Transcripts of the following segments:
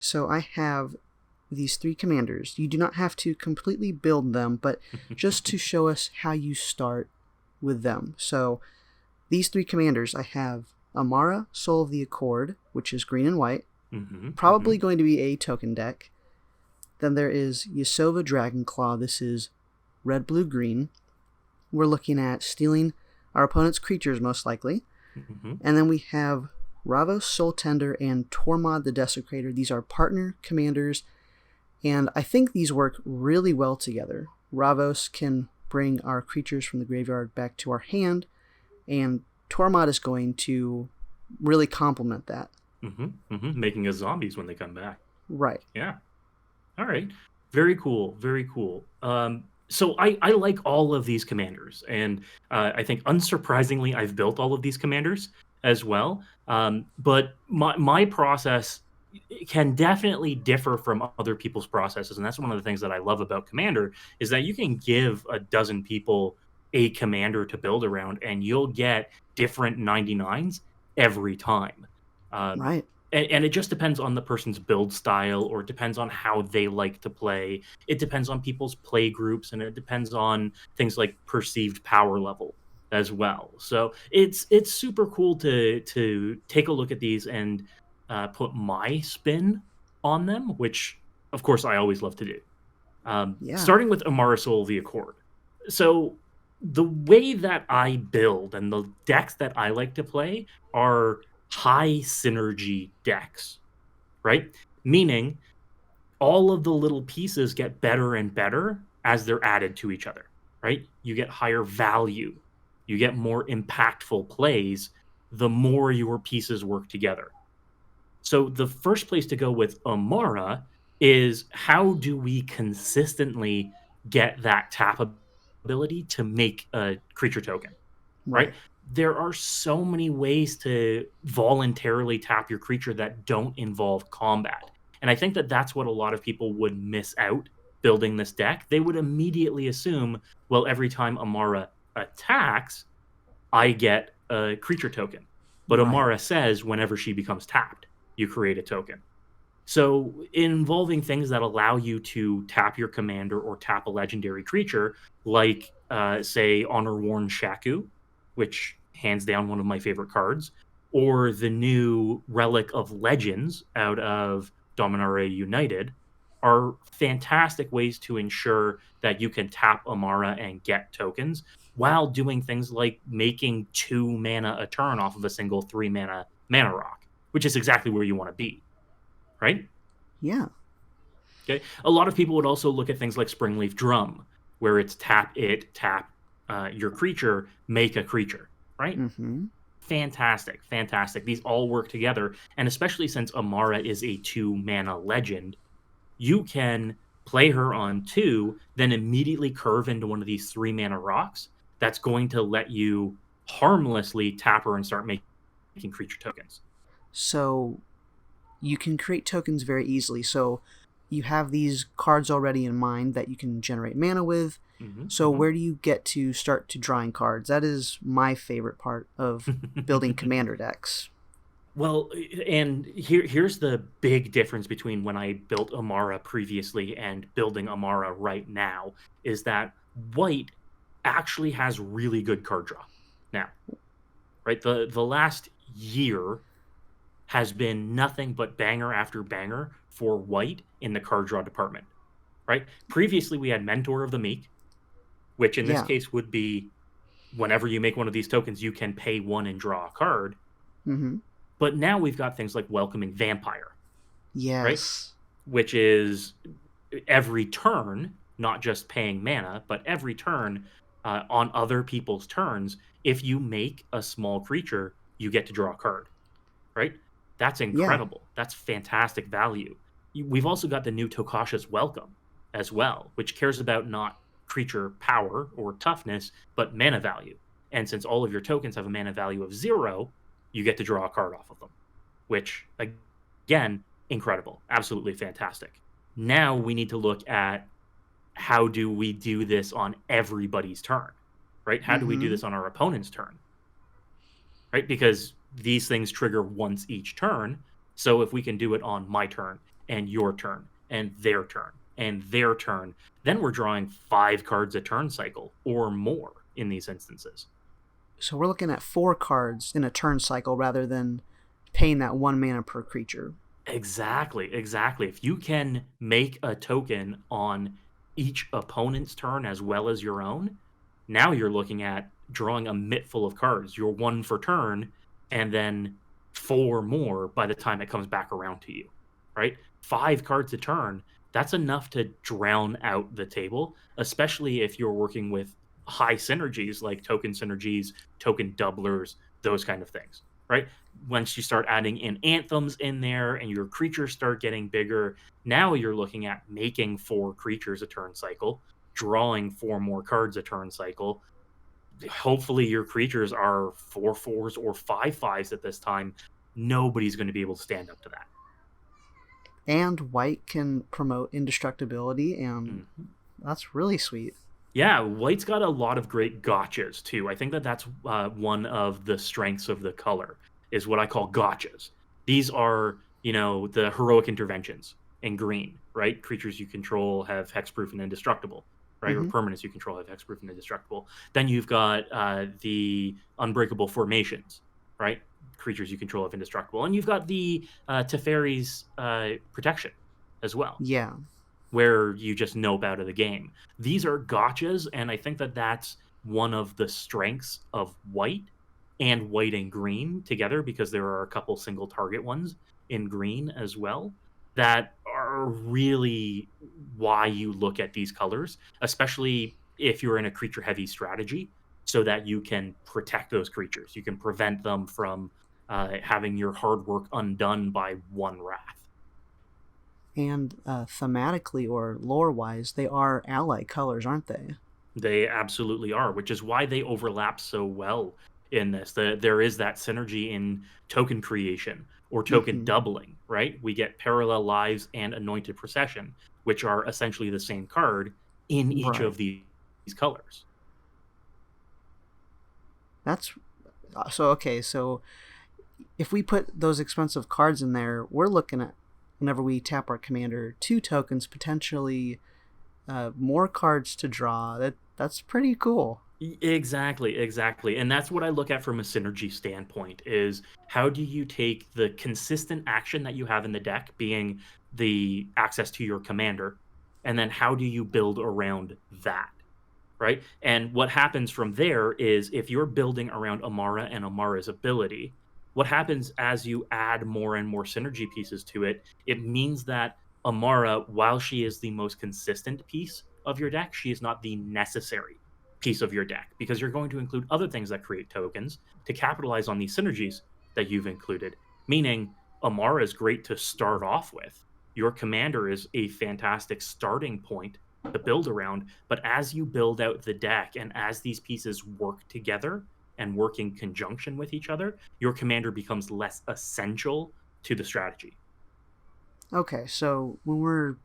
So I have these 3 commanders. You do not have to completely build them, but just to show us how you start with them. So these 3 commanders, I have Amara, Soul of the Accord, which is green and white, probably going to be a token deck. Then there is Yasova Dragonclaw. This is red, blue, green. We're looking at stealing our opponent's creatures, most likely. And then we have Ravos, Soul Tender, and Tormod the Desecrator. These are partner commanders, and I think these work really well together. Ravos can bring our creatures from the graveyard back to our hand, and Tormod is going to really complement that. Making us zombies when they come back. Right. Yeah. All right. Very cool. Very cool. So I like all of these commanders, and I think unsurprisingly, I've built all of these commanders as well. But my process can definitely differ from other people's processes, and that's one of the things that I love about Commander is that you can give a dozen people a commander to build around, and you'll get different 99s every time. Right. And it just depends on the person's build style, or it depends on how they like to play. It depends on people's play groups, and it depends on things like perceived power level as well. So it's super cool to take a look at these and put my spin on them, which of course I always love to do. Starting with Amara Soul the Accord. So the way that I build and the decks that I like to play are high synergy decks, right? Meaning all of the little pieces get better and better as they're added to each other, right? You get higher value, you get more impactful plays the more your pieces work together. So the first place to go with Amara is how do we consistently get that tap ability to make a creature token, right? There are so many ways to voluntarily tap your creature that don't involve combat. And I think that that's what a lot of people would miss out building this deck. They would immediately assume, well, every time Amara attacks, I get a creature token. But Amara says whenever she becomes tapped, you create a token. So involving things that allow you to tap your commander or tap a legendary creature, like, say, Honor-Worn Shaku, which hands down one of my favorite cards, or the new Relic of Legends out of Dominaria United, are fantastic ways to ensure that you can tap Amara and get tokens while doing things like making 2 mana a turn off of a single 3 mana rock, which is exactly where you want to be, right? Yeah. Okay. A lot of people would also look at things like Springleaf Drum, where it's tap your creature, make a creature, right? Fantastic. These all work together, and especially since Amara is a 2 mana legend, you can play her on 2, then immediately curve into one of these 3 mana rocks that's going to let you harmlessly tap her and start making creature tokens. So you can create tokens very easily. So you have these cards already in mind that you can generate mana with. Where do you get to start to drawing cards? That is my favorite part of building commander decks. Well, and here's the big difference between when I built Amara previously and building Amara right now, is that white actually has really good card draw now, right? The last year has been nothing but banger after banger for white in the card draw department, right? Previously, we had Mentor of the Meek, which in this case would be whenever you make one of these tokens, you can pay 1 and draw a card. But now we've got things like Welcoming Vampire. Yes. Right? Which is every turn, not just paying mana, but every turn on other people's turns, if you make a small creature, you get to draw a card. Right? That's incredible. That's fantastic value. We've also got the new Tokasha's Welcome as well, which cares about not creature power or toughness, but mana value. And since all of your tokens have a mana value of 0, you get to draw a card off of them, which, again, incredible. Absolutely fantastic. Now we need to look at how do we do this on everybody's turn, right? How do we do this on our opponent's turn, right? Because these things trigger once each turn. So if we can do it on my turn and your turn, and their turn, and their turn. Then we're drawing 5 cards a turn cycle or more in these instances. So we're looking at 4 cards in a turn cycle rather than paying that 1 mana per creature. Exactly, exactly. If you can make a token on each opponent's turn as well as your own, now you're looking at drawing a mitt full of cards. You're 1 for turn, and then 4 more by the time it comes back around to you, right? 5 cards a turn, that's enough to drown out the table, especially if you're working with high synergies like token synergies, token doublers, those kind of things, right? Once you start adding in anthems in there and your creatures start getting bigger, now you're looking at making 4 creatures a turn cycle, drawing 4 more cards a turn cycle. Hopefully your creatures are 4/4s or 5/5s at this time. Nobody's going to be able to stand up to that. And white can promote indestructibility, and that's really sweet. Yeah, white's got a lot of great gotchas too. I think that that's one of the strengths of the color is what I call gotchas. These are, the heroic interventions in green, right? Creatures you control have hexproof and indestructible, right? Or permanents you control have hexproof and indestructible. Then you've got the unbreakable formations, right? Creatures you control have indestructible. And you've got the Teferi's protection as well. Yeah. Where you just nope out of the game. These are gotchas, and I think that that's one of the strengths of white and white and green together, because there are a couple single target ones in green as well that are really why you look at these colors, especially if you're in a creature heavy strategy, so that you can protect those creatures. You can prevent them from having your hard work undone by one wrath. And thematically or lore-wise, they are ally colors, aren't they? They absolutely are, which is why they overlap so well in this. There is that synergy in token creation or token doubling, right? We get Parallel Lives and Anointed Procession, which are essentially the same card in each of these colors. That's so okay. So if we put those expensive cards in there, we're looking at, whenever we tap our commander, 2 tokens, potentially more cards to draw. That's pretty cool. Exactly. And that's what I look at from a synergy standpoint is how do you take the consistent action that you have in the deck, being the access to your commander, and then how do you build around that? Right? And what happens from there is if you're building around Amara and Amara's ability, what happens as you add more and more synergy pieces to it, it means that Amara, while she is the most consistent piece of your deck, she is not the necessary piece of your deck, because you're going to include other things that create tokens to capitalize on these synergies that you've included. Meaning, Amara is great to start off with. Your commander is a fantastic starting point to build around, but as you build out the deck and as these pieces work together and work in conjunction with each other, your commander becomes less essential to the strategy. Okay, so when we're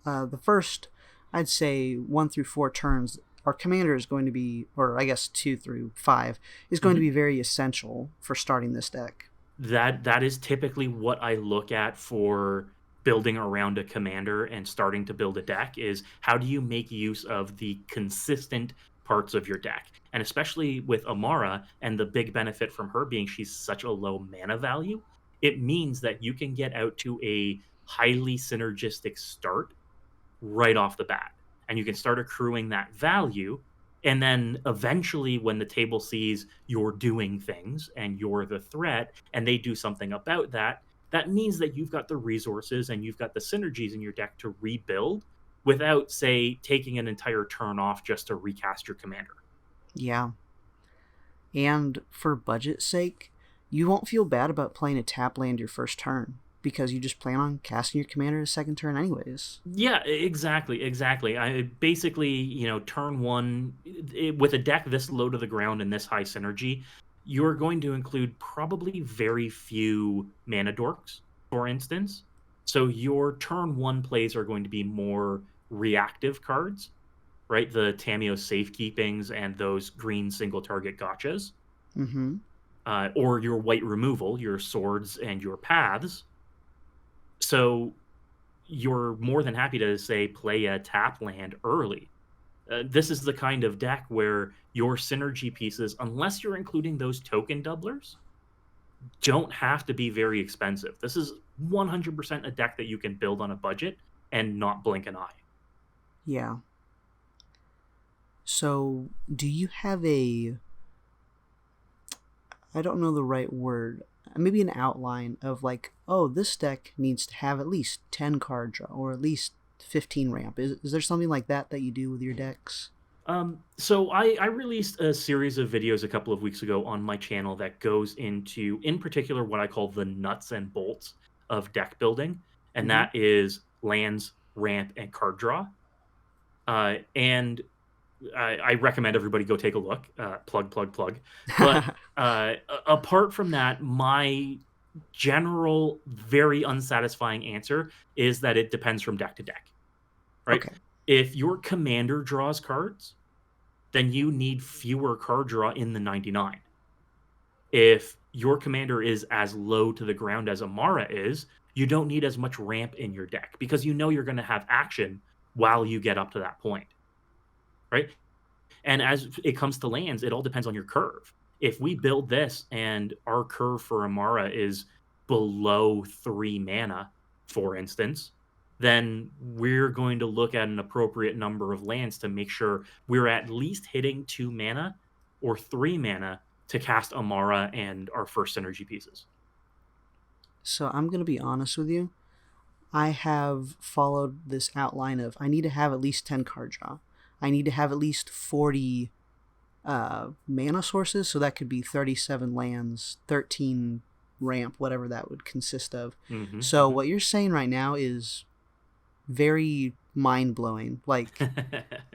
the first, I'd say 1 through 4 turns, our commander is going to be, or I guess 2 through 5, is going to be very essential for starting this deck. That is typically what I look at for building around a commander and starting to build a deck, is how do you make use of the consistent parts of your deck. And especially with Amara, and the big benefit from her being she's such a low mana value, it means that you can get out to a highly synergistic start right off the bat. And you can start accruing that value. And then eventually, when the table sees you're doing things and you're the threat, and they do something about that, that means that you've got the resources and you've got the synergies in your deck to rebuild without, say, taking an entire turn off just to recast your commander. Yeah. And for budget's sake, you won't feel bad about playing a tap land your first turn, because you just plan on casting your commander a second turn anyways. Yeah, exactly. I basically, turn one with a deck this low to the ground and this high synergy, you're going to include probably very few mana dorks, for instance. So your turn 1 plays are going to be more reactive cards, right? The Tameo safekeepings and those green single target gotchas. Or your white removal, your swords and your paths. So you're more than happy to say play a tap land early. This is the kind of deck where your synergy pieces, unless you're including those token doublers, don't have to be very expensive. This is 100% a deck that you can build on a budget and not blink an eye. Yeah. So, do you have a, I don't know the right word, maybe an outline of like, oh, this deck needs to have at least 10 card draw or at least 15 ramp? Is there something like that you do with your decks? So I released a series of videos a couple of weeks ago on my channel that goes into, in particular, what I call the nuts and bolts of deck building, and Mm-hmm. that is lands, ramp, and card draw. And I recommend everybody go take a look. Plug. But apart from that, my general, very unsatisfying answer is that it depends from deck to deck, right? Okay. If your commander draws cards, then you need fewer card draw in the 99. If your commander is as low to the ground as Amara is, you don't need as much ramp in your deck because you know you're going to have action while you get up to that point, right? And as it comes to lands, it all depends on your curve. If we build this and our curve for Amara is below 3 mana, for instance, then we're going to look at an appropriate number of lands to make sure we're at least hitting 2 mana or 3 mana to cast Amara and our first synergy pieces. So, I'm going to be honest with you. I have followed this outline of I need to have at least 10 card draw. I need to have at least 40 mana sources, so that could be 37 lands, 13 ramp, whatever that would consist of. So what you're saying right now is very mind-blowing. Like,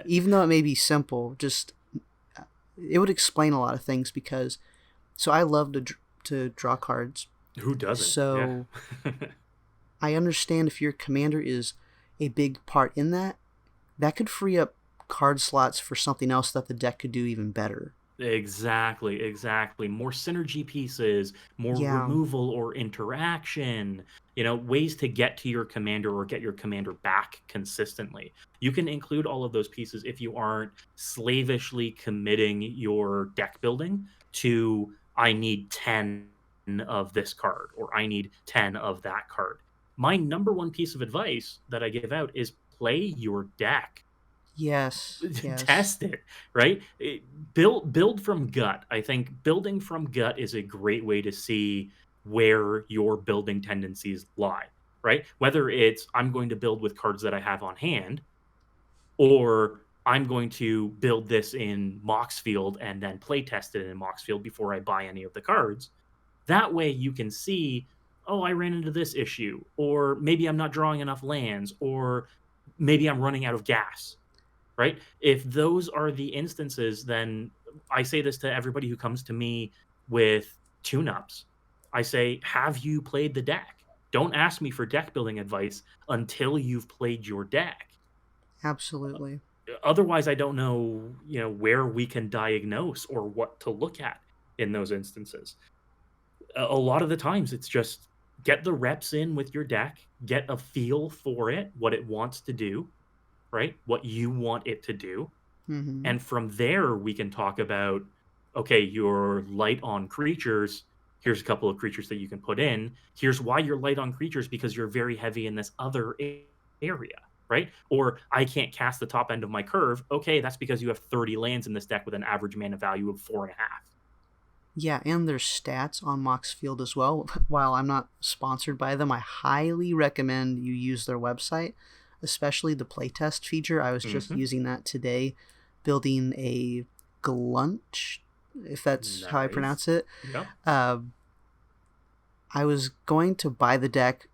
even though it may be simple, just it would explain a lot of things because so I love to draw cards. Who doesn't? So yeah. I understand if your commander is a big part in that could free up card slots for something else that the deck could do even better. Exactly. More synergy pieces, more removal or interaction, ways to get to your commander or get your commander back consistently. You can include all of those pieces if you aren't slavishly committing your deck building to, I need 10 of this card or I need 10 of that card. My number one piece of advice that I give out is play your deck. Yes. Test it, right? Build from gut. I think building from gut is a great way to see where your building tendencies lie, right? Whether it's I'm going to build with cards that I have on hand, or I'm going to build this in Moxfield and then play test it in Moxfield before I buy any of the cards. That way you can see, oh, I ran into this issue, or maybe I'm not drawing enough lands, or maybe I'm running out of gas. Right? If those are the instances, then I say this to everybody who comes to me with tune-ups. I say, have you played the deck? Don't ask me for deck building advice until you've played your deck. Absolutely. Otherwise, I don't know, where we can diagnose or what to look at in those instances. A lot of the times, it's just get the reps in with your deck, get a feel for it, what it wants to do, right? What you want it to do. Mm-hmm. And from there, we can talk about, okay, you're light on creatures. Here's a couple of creatures that you can put in. Here's why you're light on creatures, because you're very heavy in this other area, right? Or I can't cast the top end of my curve. Okay, that's because you have 30 lands in this deck with an average mana value of 4.5. Yeah, and there's stats on Moxfield as well. While I'm not sponsored by them, I highly recommend you use their website, especially the playtest feature. I was just using that today, building a glunch, if that's how I pronounce it. Yep. I was going to buy the deck,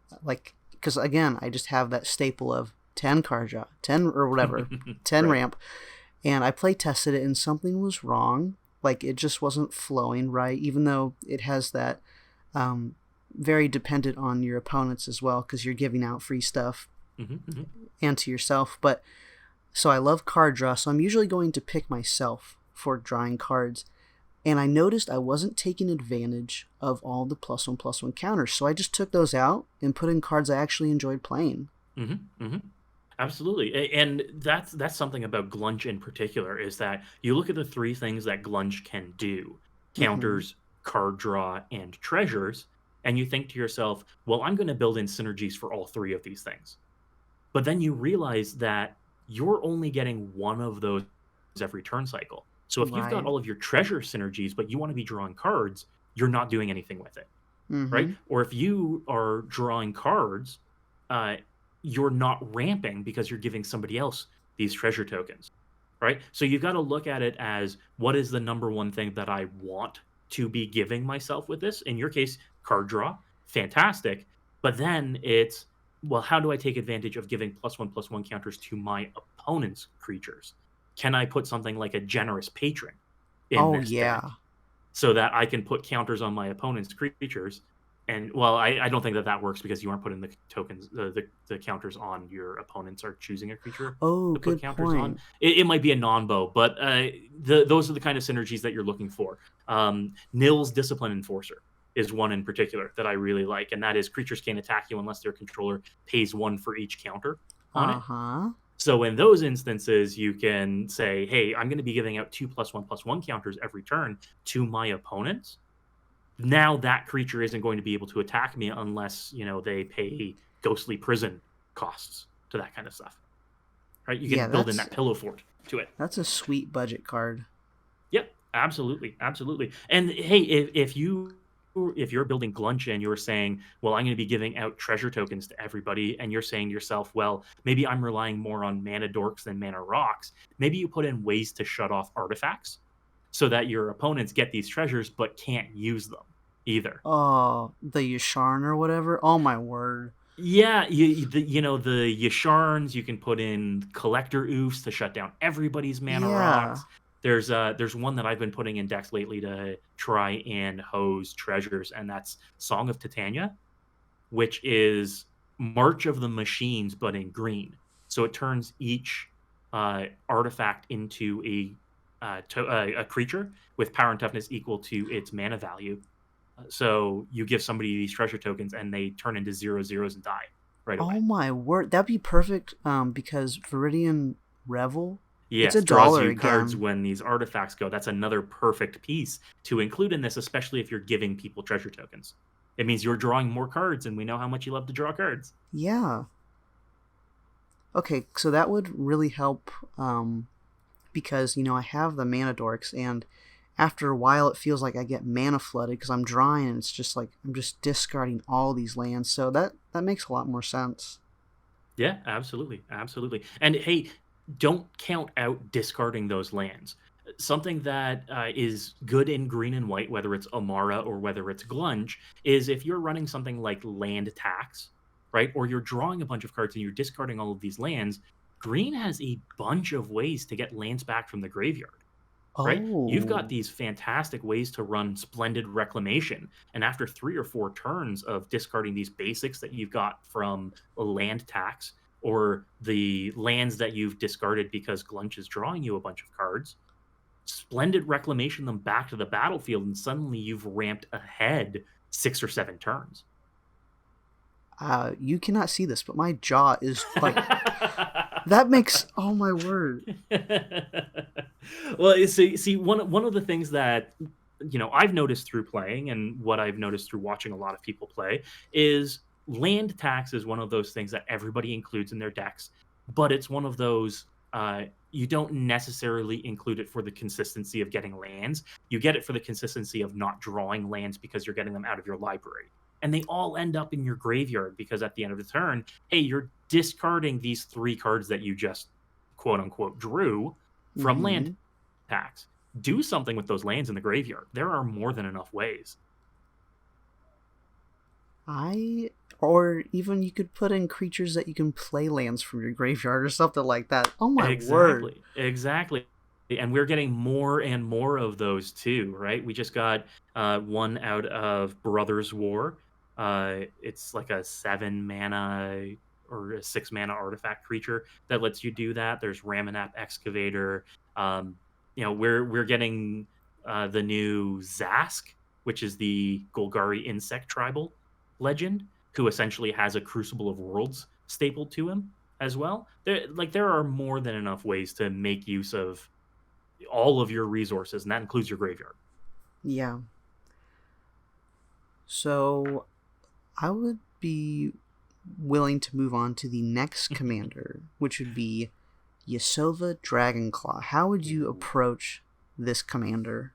because again, I just have that staple of 10 card draw, 10 or whatever, 10 ramp, and I play tested it and something was wrong. It just wasn't flowing right, even though it has that very dependent on your opponents as well, because you're giving out free stuff. And to yourself. But so I love card draw, so I'm usually going to pick myself for drawing cards, and I noticed I wasn't taking advantage of all the +1/+1 counters, so I just took those out and put in cards I actually enjoyed playing. Mm-hmm, mm-hmm. Absolutely. And that's something about Glunch in particular is that you look at the three things that Glunch can do: Mm-hmm. counters, card draw, and treasures, and you think to yourself, well, I'm going to build in synergies for all three of these things. But then you realize that you're only getting one of those every turn cycle. So if you've got Right. all of your treasure synergies, but you want to be drawing cards, you're not doing anything with it, right? Mm-hmm. Or if you are drawing cards, uh, you're not ramping because you're giving somebody else these treasure tokens, right? So you've got to look at it as what is the number one thing that I want to be giving myself with this? In your case, card draw, fantastic. But then it's, well, how do I take advantage of giving plus one counters to my opponent's creatures? Can I put something like a generous patron in Oh this deck yeah. so that I can put counters on my opponent's creatures? And well, I don't think that that works because you aren't putting the tokens, the counters on your opponents are choosing a creature Oh, to put good counters on. point. It might be a non-bow, but those are the kind of synergies that you're looking for. Nil's Discipline Enforcer is one in particular that I really like, and that is creatures can't attack you unless their controller pays one for each counter on it. Uh-huh. So in those instances, you can say, "Hey, I'm going to be giving out 2+1+1 counters every turn to my opponents. Now that creature isn't going to be able to attack me unless they pay ghostly prison costs to that kind of stuff, right? You Yeah, can build in that's that pillow fort to it. that's a sweet budget card. Yep, absolutely, absolutely. And hey, if you're building Glunch and you're saying, well, I'm going to be giving out treasure tokens to everybody, and you're saying to yourself, well, maybe I'm relying more on mana dorks than mana rocks. Maybe you put in ways to shut off artifacts so that your opponents get these treasures but can't use them either. Oh, the Yasharn or whatever. Oh my word. Yeah, the Yasharns, you can put in collector oofs to shut down everybody's mana Yeah. rocks. There's one that I've been putting in decks lately to try and hose treasures, and that's Song of Titania, which is March of the Machines, but in green. So it turns each artifact into a creature with power and toughness equal to its mana value. So you give somebody these treasure tokens, and they turn into 0/0s and die right away. Oh my word. That'd be perfect because Viridian Revel, it's a Yes, draws dollar you cards again. when these artifacts go. That's another perfect piece to include in this, especially if you're giving people treasure tokens. It means you're drawing more cards, and we know how much you love to draw cards. Yeah. Okay, so that would really help because, I have the mana dorks, and after a while it feels like I get mana flooded because I'm drawing and it's just like I'm just discarding all these lands. So that makes a lot more sense. Yeah, absolutely, absolutely. And hey, don't count out discarding those lands. Something that is good in green and white, whether it's Amara or whether it's Glunge, is if you're running something like land tax, right? Or you're drawing a bunch of cards and you're discarding all of these lands. Green has a bunch of ways to get lands back from the graveyard, right? You've got Oh. these fantastic ways to run Splendid Reclamation. And after 3 or 4 turns of discarding these basics that you've got from a land tax or the lands that you've discarded because Glunch is drawing you a bunch of cards, Splendid Reclamation them back to the battlefield, and suddenly you've ramped ahead 6 or 7 turns. You cannot see this, but my jaw is like that makes oh my word. Well, see, one of the things that I've noticed through playing, and what I've noticed through watching a lot of people play, is land tax is one of those things that everybody includes in their decks, but it's one of those you don't necessarily include it for the consistency of getting lands. You get it for the consistency of not drawing lands because you're getting them out of your library. And they all end up in your graveyard because at the end of the turn, hey, you're discarding these 3 cards that you just quote unquote drew from land Mm-hmm. tax. Do something with those lands in the graveyard. There are more than enough ways. I or even you could put in creatures that you can play lands from your graveyard or something like that. Oh my word. Exactly. Exactly. And we're getting more and more of those too, right? We just got one out of Brothers War. It's like a 7 mana or a 6 mana artifact creature that lets you do that. There's Ramanap Excavator. We're getting the new Zask, which is the Golgari insect tribal legend, who essentially has a Crucible of Worlds stapled to him as well. There are more than enough ways to make use of all of your resources, and that includes your graveyard. Yeah. So I would be willing to move on to the next commander, which would be Yasova Dragonclaw. How would you approach this commander?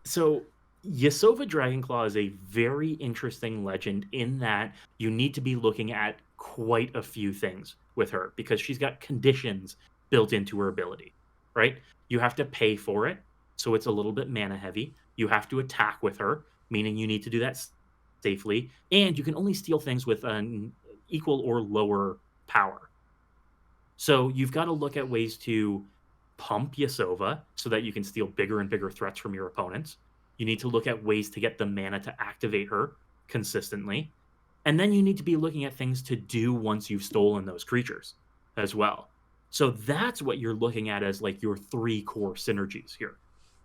So Yasova Dragonclaw is a very interesting legend in that you need to be looking at quite a few things with her because she's got conditions built into her ability, right? You have to pay for it, so it's a little bit mana heavy. You have to attack with her, meaning you need to do that safely, and you can only steal things with an equal or lower power. So you've got to look at ways to pump Yasova so that you can steal bigger and bigger threats from your opponents. You need to look at ways to get the mana to activate her consistently. And then you need to be looking at things to do once you've stolen those creatures as well. So that's what you're looking at as like your three core synergies here.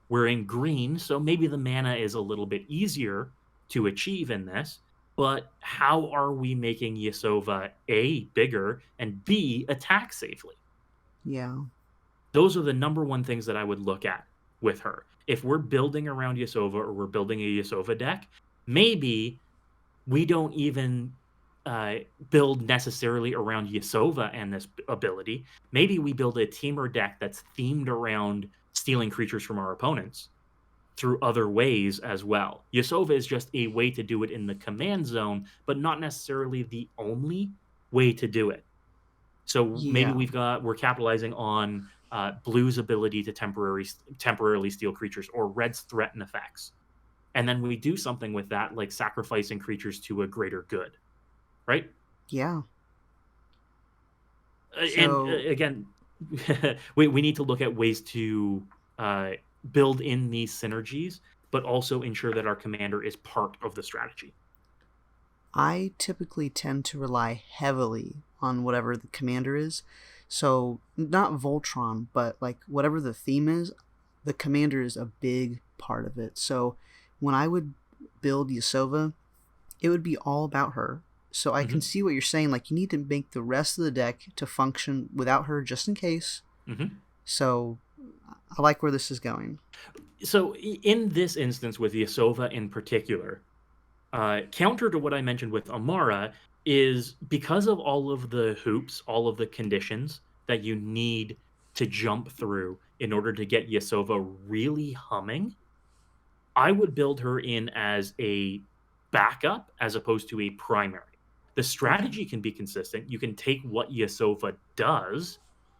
We're in green, so maybe the mana is a little bit easier to achieve in this, but how are we making Yasova A, bigger, and B, attack safely? Yeah. Those are the number one things that I would look at with her. If we're building around Yasova or we're building a Yasova deck, maybe we don't even build necessarily around Yasova and this ability. Maybe we build a teamer deck that's themed around stealing creatures from our opponents through other ways as well. Yasova is just a way to do it in the command zone, but not necessarily the only way to do it. So maybe Yeah. we're capitalizing on blue's ability to temporarily steal creatures or red's threaten effects. And then we do something with that, like sacrificing creatures to a greater good, right? Yeah. And So again, we need to look at ways to build in these synergies, but also ensure that our commander is part of the strategy. I typically tend to rely heavily on whatever the commander is. So not Voltron, but like whatever the theme is, the commander is a big part of it. So when I would build Yasova, it would be all about her. So I can Mm-hmm. see what you're saying. Like you need to make the rest of the deck to function without her, just in case. Mm-hmm. So I like where this is going. So in this instance with Yasova in particular, counter to what I mentioned with Amara is because of all of the hoops, all of the conditions that you need to jump through in order to get Yasova really humming. I would build her in as a backup as opposed to a primary. The Okay. strategy can be consistent. You can take what Yasova does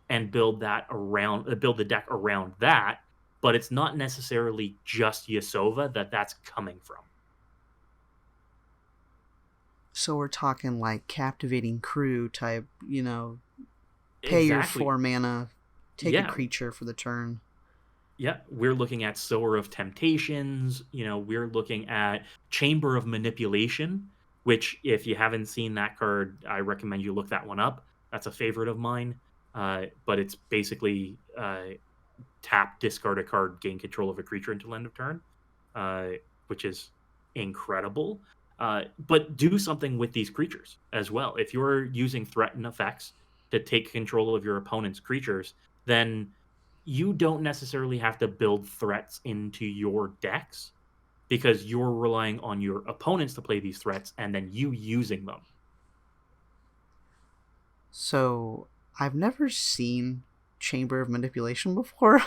and build the deck around that, but it's not necessarily just Yasova that's coming from. So we're talking like captivating crew type, pay your Exactly. 4 mana, take a Yeah. creature for the turn. Yeah, we're looking at Sower of Temptations. We're looking at Chamber of Manipulation, which, if you haven't seen that card, I recommend you look that one up. That's a favorite of mine. But it's basically tap, discard a card, gain control of a creature until end of turn, uh, which is incredible. But do something with these creatures as well. If you're using threaten effects to take control of your opponent's creatures, then you don't necessarily have to build threats into your decks because you're relying on your opponents to play these threats and then you using them. So I've never seen Chamber of Manipulation before.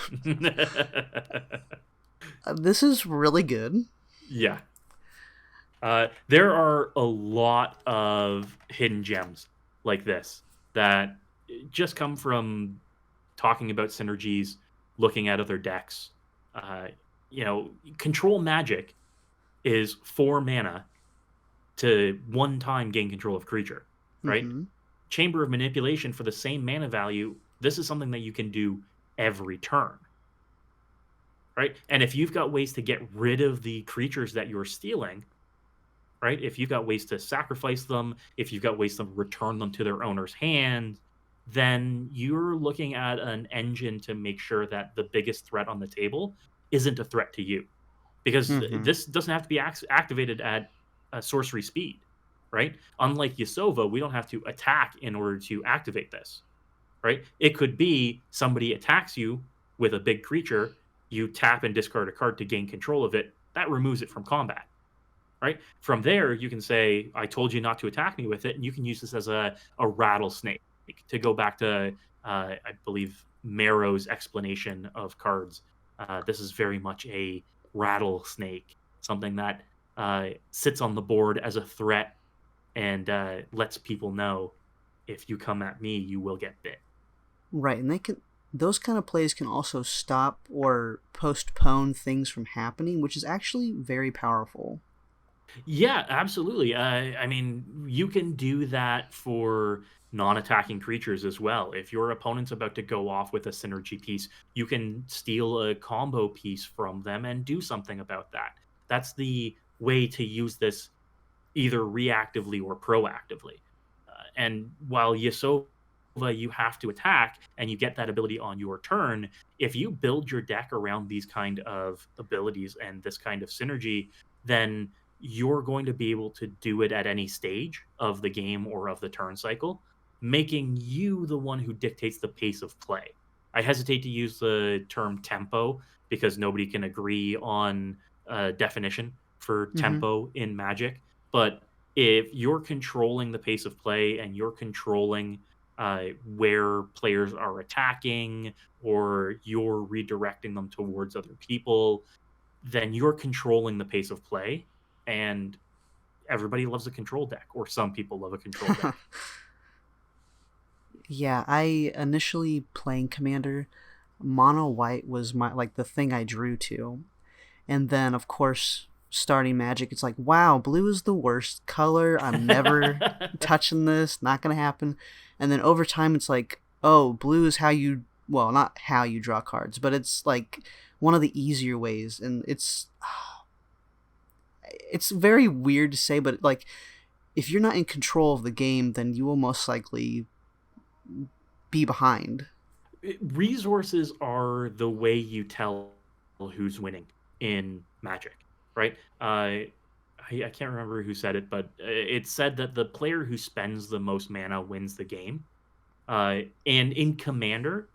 This is really good. Yeah. There are a lot of hidden gems like this that just come from talking about synergies, looking at other decks. Uh, Control Magic is 4 mana to one time gain control of creature, right? Mm-hmm. Chamber of Manipulation for the same mana value. This is something that you can do every turn, right? And if you've got ways to get rid of the creatures that you're stealing, right? If you've got ways to sacrifice them, if you've got ways to return them to their owner's hand, then you're looking at an engine to make sure that the biggest threat on the table isn't a threat to you. Because Mm-hmm. this doesn't have to be activated at sorcery speed, right? Unlike Yasova, we don't have to attack in order to activate this, right? It could be somebody attacks you with a big creature, you tap and discard a card to gain control of it. That removes it from combat, right? From there, you can say, I told you not to attack me with it, and you can use this as a rattlesnake to go back to, I believe, Marrow's explanation of cards. This is very much a rattlesnake, something that sits on the board as a threat and lets people know if you come at me, you will get bit. Right, and those kind of plays can also stop or postpone things from happening, which is actually very powerful. Yeah, absolutely. I mean, you can do that for non-attacking creatures as well. If your opponent's about to go off with a synergy piece, you can steal a combo piece from them and do something about that. That's the way to use this either reactively or proactively. And while Yasova, you have to attack and you get that ability on your turn, if you build your deck around these kind of abilities and this kind of synergy, then you're going to be able to do it at any stage of the game or of the turn cycle, making you the one who dictates the pace of play. I hesitate to use the term tempo because nobody can agree on a definition for Mm-hmm. tempo in Magic. But if you're controlling the pace of play and you're controlling where players are attacking or you're redirecting them towards other people, then you're controlling the pace of play. And everybody loves a control deck, or some people love a control deck. Yeah, I initially playing Commander, mono white was my like the thing I drew to. And then of course starting Magic, it's like, wow, blue is the worst color. I'm never touching this, not gonna happen. And then over time it's like, oh, blue is how you well, not how you draw cards, but it's like one of the easier ways, and it's very weird to say, but like if you're not in control of the game, then you will most likely be behind. Resources are the way you tell who's winning in Magic, right? I can't remember who said it, but it said that the player who spends the most mana wins the game. And in Commander,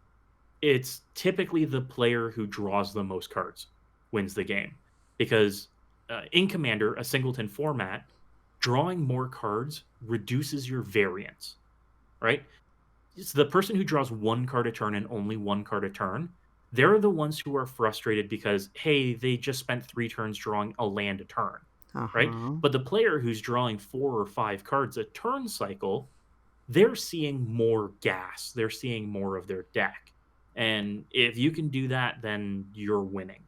it's typically the player who draws the most cards wins the game. Because in Commander, a singleton format, drawing more cards reduces your variance, right? It's the person who draws one card a turn and only one card a turn. They're the ones who are frustrated because, hey, they just spent 3 turns drawing a land a turn, Uh right? huh. But the player who's drawing 4 or 5 cards a turn cycle, they're seeing more gas. They're seeing more of their deck. And if you can do that, then you're winning.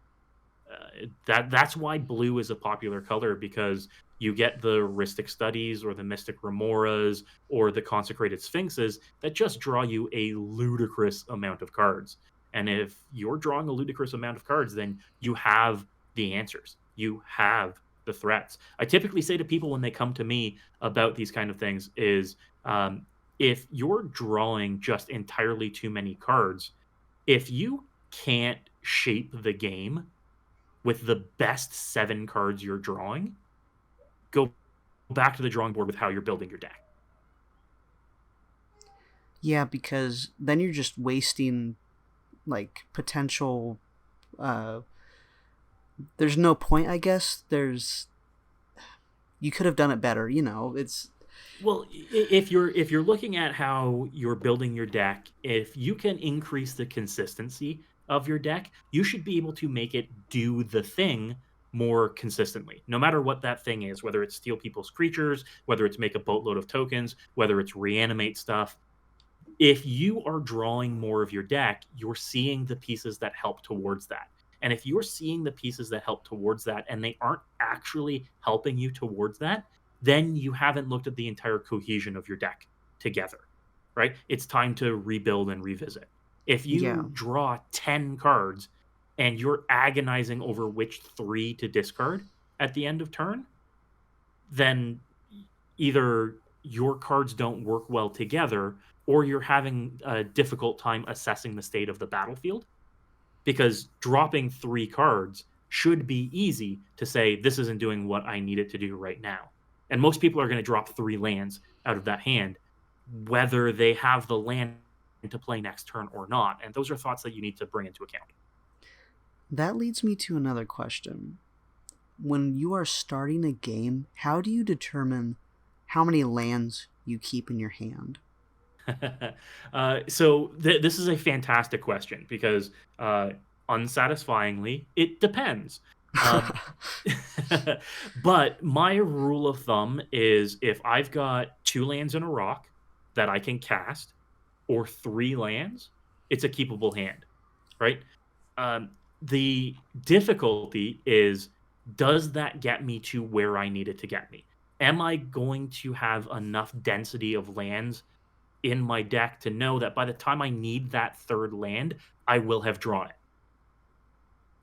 That's why blue is a popular color, because you get the Rhystic Studies or the Mystic Remoras or the Consecrated Sphinxes that just draw you a ludicrous amount of cards. And if you're drawing a ludicrous amount of cards, then you have the answers. You have the threats. I typically say to people when they come to me about these kind of things is if you're drawing just entirely too many cards, if you can't shape the game with the best 7 cards you're drawing, go back to the drawing board with how you're building your deck. Yeah, because then you're just wasting like potential. Uh, there's no point, I guess. You could have done it better. It's Well, if you're looking at how you're building your deck, if you can increase the consistency of your deck, you should be able to make it do the thing more consistently. No matter what that thing is, whether it's steal people's creatures, whether it's make a boatload of tokens, whether it's reanimate stuff, if you are drawing more of your deck, you're seeing the pieces that help towards that. And if you're seeing the pieces that help towards that and they aren't actually helping you towards that, then you haven't looked at the entire cohesion of your deck together, right? It's time to rebuild and revisit. If yeah, you draw 10 cards and you're agonizing over which 3 to discard at the end of turn, then either your cards don't work well together or you're having a difficult time assessing the state of the battlefield, because dropping 3 cards should be easy to say this isn't doing what I need it to do right now. And most people are going to drop 3 lands out of that hand, whether they have the land to play next turn or not. And those are thoughts that you need to bring into account. That leads me to another question. When you are starting a game, how do you determine how many lands you keep in your hand? This is a fantastic question because unsatisfyingly, it depends. Um, but my rule of thumb is if I've got 2 lands in a rock that I can cast, or 3 lands, it's a keepable hand, right? The difficulty is, does that get me to where I need it to get me? Am I going to have enough density of lands in my deck to know that by the time I need that 3rd land, I will have drawn it?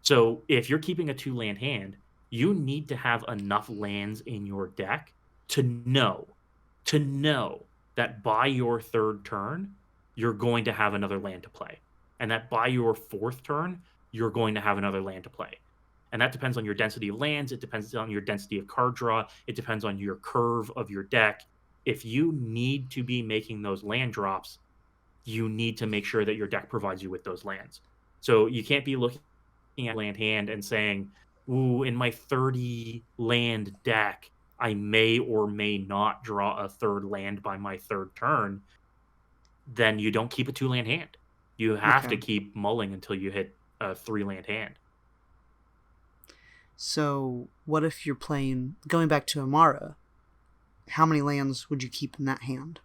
So if you're keeping a 2-land hand, you need to have enough lands in your deck to know that by your 3rd turn, you're going to have another land to play. And that by your 4th turn, you're going to have another land to play. And that depends on your density of lands. It depends on your density of card draw. It depends on your curve of your deck. If you need to be making those land drops, you need to make sure that your deck provides you with those lands. So you can't be looking at land hand and saying, ooh, in my 30 land deck, I may or may not draw a 3rd land by my 3rd turn. Then you don't keep a 2-land hand. You have to keep mulling until you hit a 3-land hand. So what if you're playing, going back to Amara, how many lands would you keep in that hand?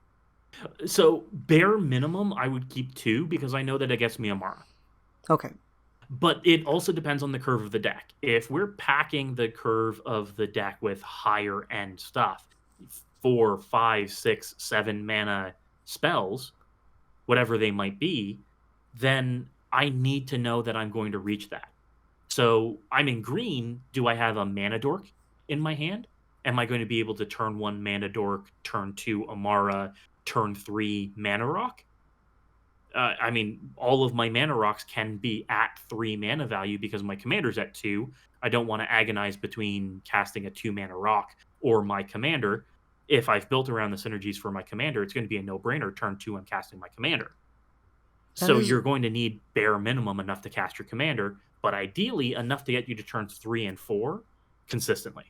So bare minimum, I would keep 2 because I know that it gets me Amara. Okay. But it also depends on the curve of the deck. If we're packing the curve of the deck with higher end stuff, 4, 5, 6, 7 mana spells, whatever they might be, then I need to know that I'm going to reach that. So I'm in green. Do I have a mana dork in my hand? Am I going to be able to turn 1 mana dork, turn 2 Amara, turn 3 mana rock? I mean, all of my mana rocks can be at 3 mana value because my commander's at 2. I don't want to agonize between casting a 2 mana rock or my commander. If I've built around the synergies for my commander, it's going to be a no-brainer. Turn 2, I'm casting my commander. So you're going to need bare minimum enough to cast your commander, but ideally enough to get you to turns 3 and 4 consistently.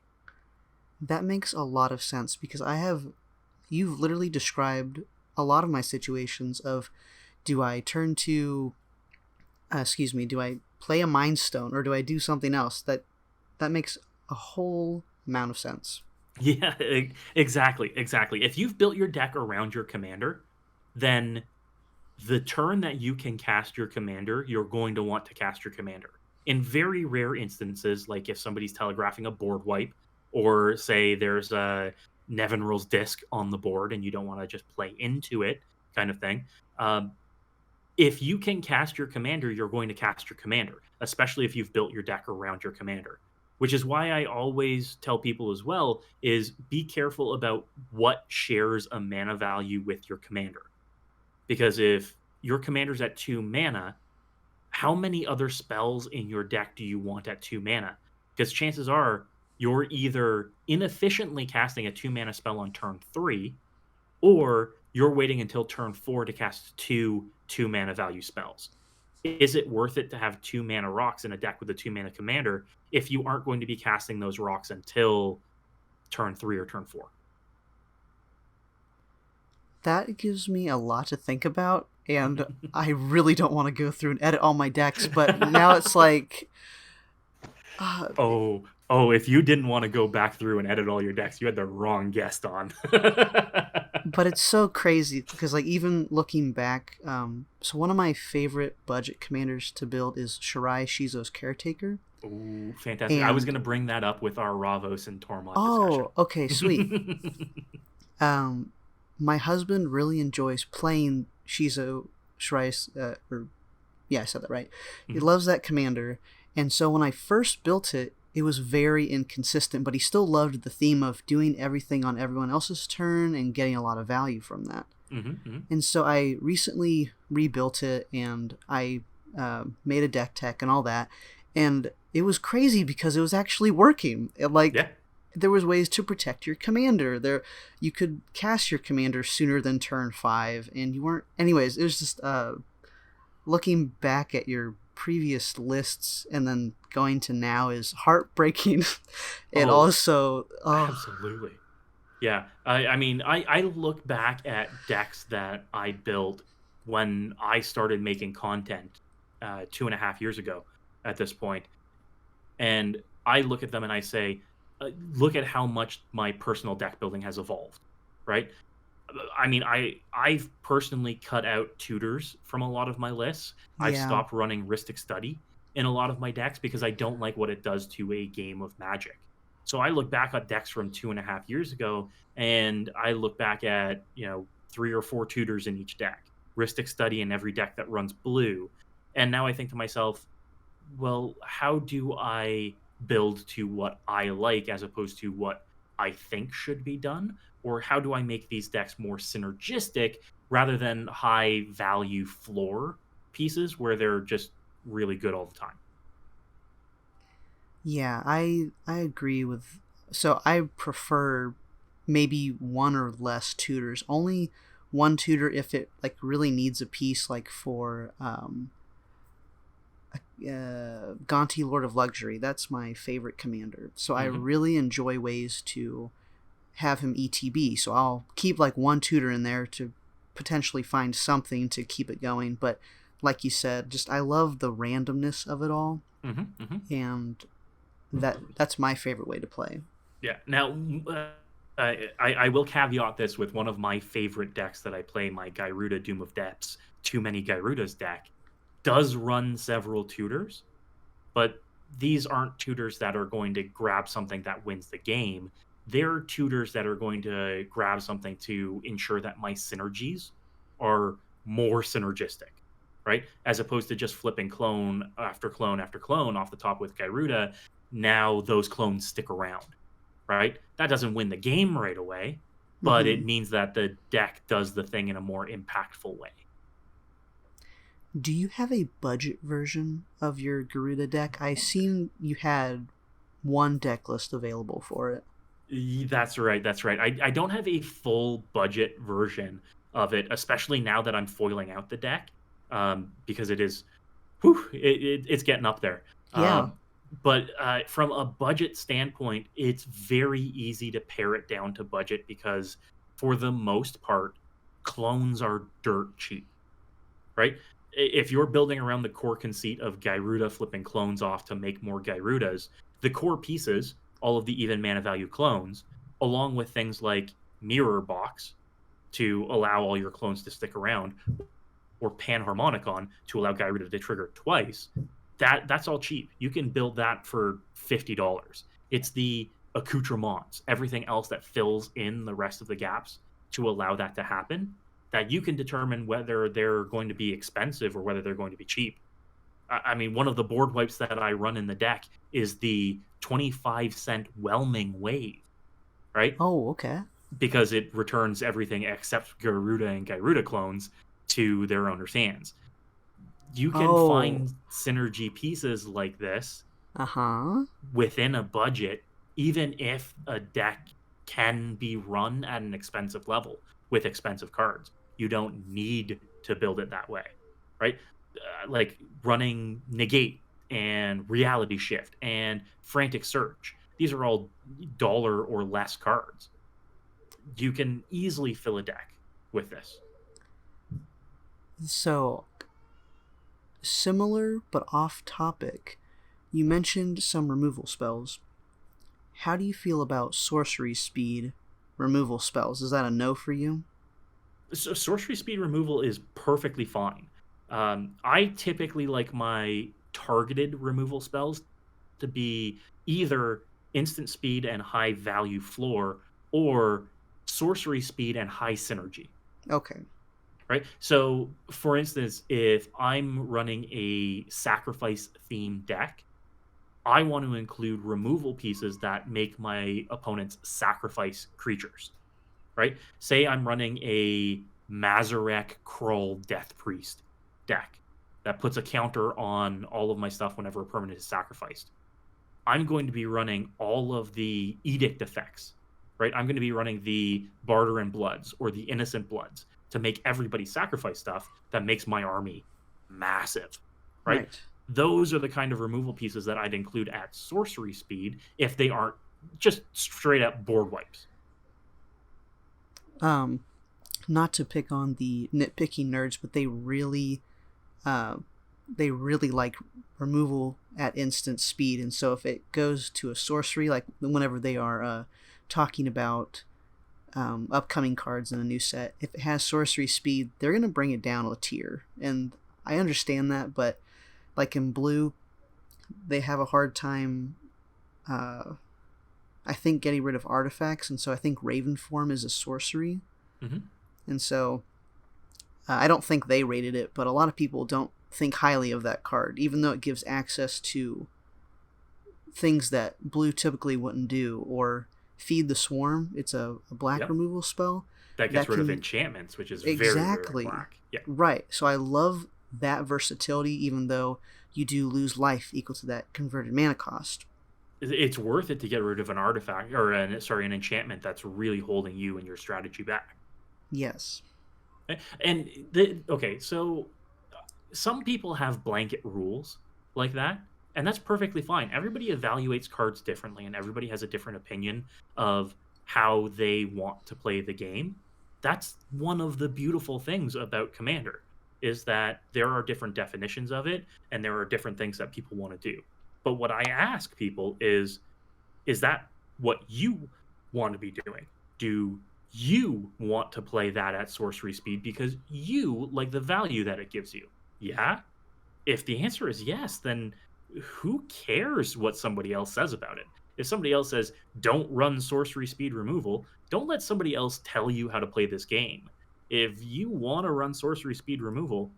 That makes a lot of sense because you've literally described a lot of my situations of, do I turn to, do I play a Mind Stone or do I do something else? That makes a whole amount of sense. Yeah, exactly. If you've built your deck around your commander, then the turn that you can cast your commander, you're going to want to cast your commander. In very rare instances, like if somebody's telegraphing a board wipe, or say there's a Nevinral's Disc on the board and you don't want to just play into it, kind of thing. If you can cast your commander, you're going to cast your commander, especially if you've built your deck around your commander. Which is why I always tell people as well is be careful about what shares a mana value with your commander. Because if your commander's at 2 mana, how many other spells in your deck do you want at 2 mana? Because chances are you're either inefficiently casting a 2 mana spell on turn 3, or you're waiting until turn 4 to cast 2 mana value spells. Is it worth it to have 2 mana rocks in a deck with a 2 mana commander if you aren't going to be casting those rocks until turn 3 or turn 4? That gives me a lot to think about, and I really don't want to go through and edit all my decks, but now it's like... if you didn't want to go back through and edit all your decks, you had the wrong guest on. But it's so crazy, because like even looking back, so one of my favorite budget commanders to build is Shirai Shizo's Caretaker. Ooh, fantastic. I was going to bring that up with our Ravos and Tormod discussion. Okay, sweet. My husband really enjoys playing Shirai, I said that right. He loves that commander, and so when I first built it, it was very inconsistent, but he still loved the theme of doing everything on everyone else's turn and getting a lot of value from that. And so I recently rebuilt it, and I made a deck tech and all that, and it was crazy because it was actually working. there was ways to protect your commander. You could cast your commander sooner than turn 5, and you weren't. Anyways, it was just looking back at your previous lists and then going to now is heartbreaking. And Oh, also, absolutely. Yeah. I mean, I look back at decks that I built when I started making content 2.5 years ago at this point, and I look at them and I say, look at how much my personal deck building has evolved, right? I mean, I've personally cut out tutors from a lot of my lists. I've yeah, stopped running Rhystic Study in a lot of my decks because I don't like what it does to a game of Magic. So I look back at decks from 2.5 years ago, and I look back at 3 or 4 tutors in each deck, Rhystic Study in every deck that runs blue, and now I think to myself, well, how do I build to what I like as opposed to what I think should be done? Or how do I make these decks more synergistic rather than high value floor pieces where they're just really good all the time? yeah, I agree with. So I prefer maybe one or less tutors. Only one tutor if it like really needs a piece, like for Gonti, Lord of Luxury. That's my favorite commander. So I Hmm. really enjoy ways to have him ETB. So I'll keep like one tutor in there to potentially find something to keep it going. But like you said, just I love the randomness of it all, Hmm. Hmm. and that's my favorite way to play. Yeah. Now, I will caveat this with one of my favorite decks that I play, my Gyruda Doom of Depths, Too Many Gyrudas deck, does run several tutors, but these aren't tutors that are going to grab something that wins the game. They're tutors that are going to grab something to ensure that my synergies are more synergistic, right? As opposed to just flipping clone after clone after clone off the top with Gyruda. Now those clones stick around, right? That doesn't win the game right away, but Mm-hmm. it means that the deck does the thing in a more impactful way. Do you have a budget version of your Garuda deck? I seen you had one deck list available for it. That's right. That's right. I don't have a full budget version of it, especially now that I'm foiling out the deck, because it is, whew, it's getting up there. Yeah. But from a budget standpoint, it's very easy to pare it down to budget because, for the most part, clones are dirt cheap, right? If you're building around the core conceit of Gyruda flipping clones off to make more Gyrudas, the core pieces, all of the even mana value clones, along with things like Mirror Box to allow all your clones to stick around, or Panharmonicon to allow Gyruda to trigger twice, that's all cheap. You can build that for $50. It's the accoutrements, everything else that fills in the rest of the gaps to allow that to happen, that you can determine whether they're going to be expensive or whether they're going to be cheap. I mean, one of the board wipes that I run in the deck is the 25-cent Whelming Wave, right? Oh, okay. Because it returns everything except Garuda and Gyruda clones to their owner's hands. You can Oh, find synergy pieces like this uh huh. within a budget, even if a deck can be run at an expensive level with expensive cards. You don't need to build it that way, right? Like running Negate and Reality Shift and Frantic Search. These are all dollar or less cards. You can easily fill a deck with this. So, similar but off topic, you mentioned some removal spells. How do you feel about sorcery speed removal spells? Is that a no for you? So sorcery speed removal is perfectly fine. I typically like my targeted removal spells to be either instant speed and high value floor, or sorcery speed and high synergy, Okay. right? So, for instance, if I'm running a sacrifice themed deck, I want to include removal pieces that make my opponents sacrifice creatures, right? Say I'm running a Mazarek Kroll Death Priest deck that puts a counter on all of my stuff whenever a permanent is sacrificed. I'm going to be running all of the edict effects, right? I'm going to be running the barter and bloods or the innocent bloods to make everybody sacrifice stuff that makes my army massive, right? Right. Those are the kind of removal pieces that I'd include at sorcery speed if they aren't just straight up board wipes. Um, Not to pick on the nitpicky nerds, but uh, they really like removal at instant speed, and so if it goes to a sorcery, like whenever they are talking about upcoming cards in a new set, if it has sorcery speed, they're going to bring it down a tier, and I understand that, but like in blue, they have a hard time. I think getting rid of artifacts, and so I think Raven form is a sorcery, Mm-hmm. and so I don't think they rated it, but a lot of people don't think highly of that card, even though it gives access to things that blue typically wouldn't do, or feed the swarm. It's a black Yep. removal spell That gets that rid of can enchantments, which is very, very exactly black. Yeah. right. So I love that versatility, even though you do lose life equal to that converted mana cost. It's worth it to get rid of an artifact or an enchantment that's really holding you and your strategy back. Yes. And okay, so some people have blanket rules like that, and that's perfectly fine. Everybody evaluates cards differently, and everybody has a different opinion of how they want to play the game. That's one of the beautiful things about Commander is that there are different definitions of it, and there are different things that people want to do. But what I ask people is that what you want to be doing? Do you want to play that at sorcery speed because you like the value that it gives you? Yeah. If the answer is yes, then who cares what somebody else says about it? If somebody else says, don't run sorcery speed removal, don't let somebody else tell you how to play this game. If you want to run sorcery speed removal,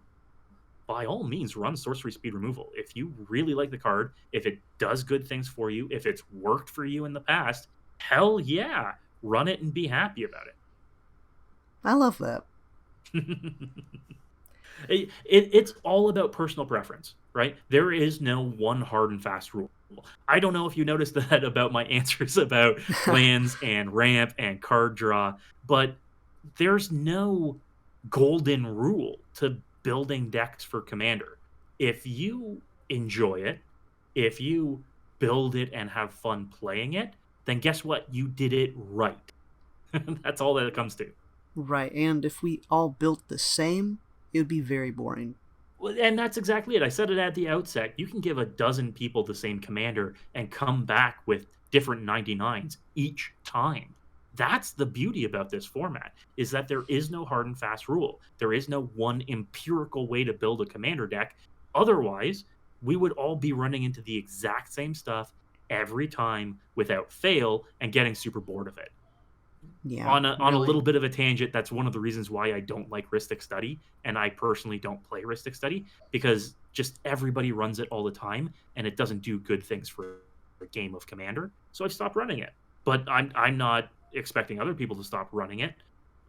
by all means, run sorcery speed removal. If you really like the card, if it does good things for you, if it's worked for you in the past, hell yeah, run it and be happy about I love that. it. It's all about personal preference, right? There is no one hard and fast rule. I don't know if you noticed that about my answers about lands and ramp and card draw, but there's no golden rule to building decks for Commander. If you enjoy it, if you build it and have fun playing it, then guess what? You did it right. That's all that it comes to. Right, and if we all built the same, it would be very boring. Well, and that's exactly it. I said it at the outset. You can give a dozen people the same commander and come back with different 99s each time. That's the beauty about this format, is that there is no hard and fast rule. There is no one empirical way to build a commander deck. Otherwise, we would all be running into the exact same stuff every time without fail and getting super bored of it. Yeah, On a really. little bit of a tangent, that's one of the reasons why I don't like Ristic Study, and I personally don't play Ristic Study, because just everybody runs it all the time, and it doesn't do good things for a game of Commander. So I've stopped running it. But I'm not expecting other people to stop running it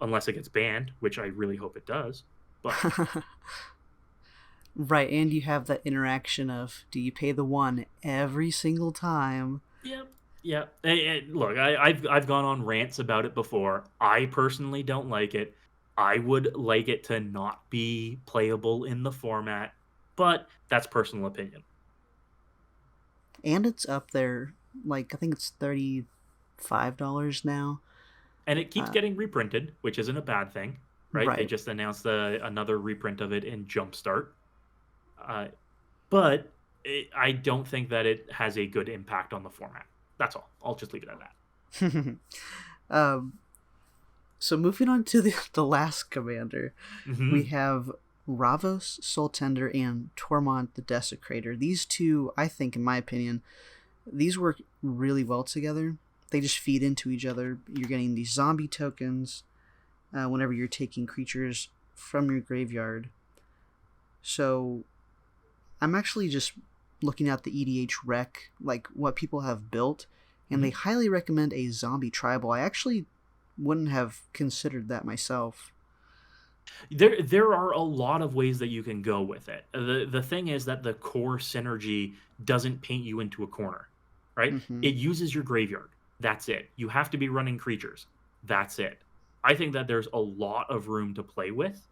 unless it gets banned, which I really hope it does. But Right, and you have that interaction of do you pay the one every single time? yeah, yeah. Look, I've gone on rants about it before. I personally don't like it. I would like it to not be playable in the format, but that's personal opinion. And it's up there, like I think it's $35 now. And it keeps Uh, getting reprinted, which isn't a bad thing, right? They right. just announced another reprint of it in Jumpstart, uh, but I don't think that it has a good impact on the format. That's all. I'll just leave it at um, so moving on to the last commander, that. we have Ravos, Soul Tender, and Tormont the Desecrator. These two, I think, in my opinion, these work really well together. They just feed into each other. You're getting these zombie tokens whenever you're taking creatures from your graveyard. So I'm actually just looking at the EDH rec, like what people have built, and they highly recommend a zombie tribal. I actually wouldn't have considered that myself. There are a lot of ways that you can go with it. The thing is that the core synergy doesn't paint you into a corner. right? Mm-hmm. It uses your graveyard. That's it. You have to be running creatures. That's it. I think that there's a lot of room to play with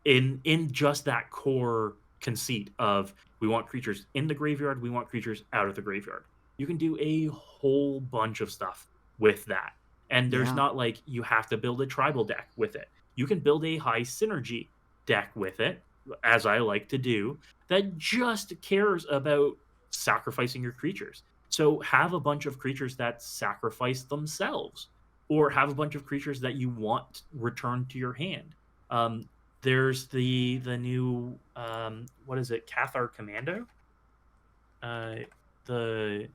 in just that core conceit of we want creatures in the graveyard, we want creatures out of the graveyard. You can do a whole bunch of stuff with that. And there's Yeah. not like you have to build a tribal deck with it. You can build a high synergy deck with it, as I like to do, that just cares about sacrificing your creatures. So have a bunch of creatures that sacrifice themselves, or have a bunch of creatures that you want returned to your hand. Um, there's the new what is it? Cathar Commando. Uh, the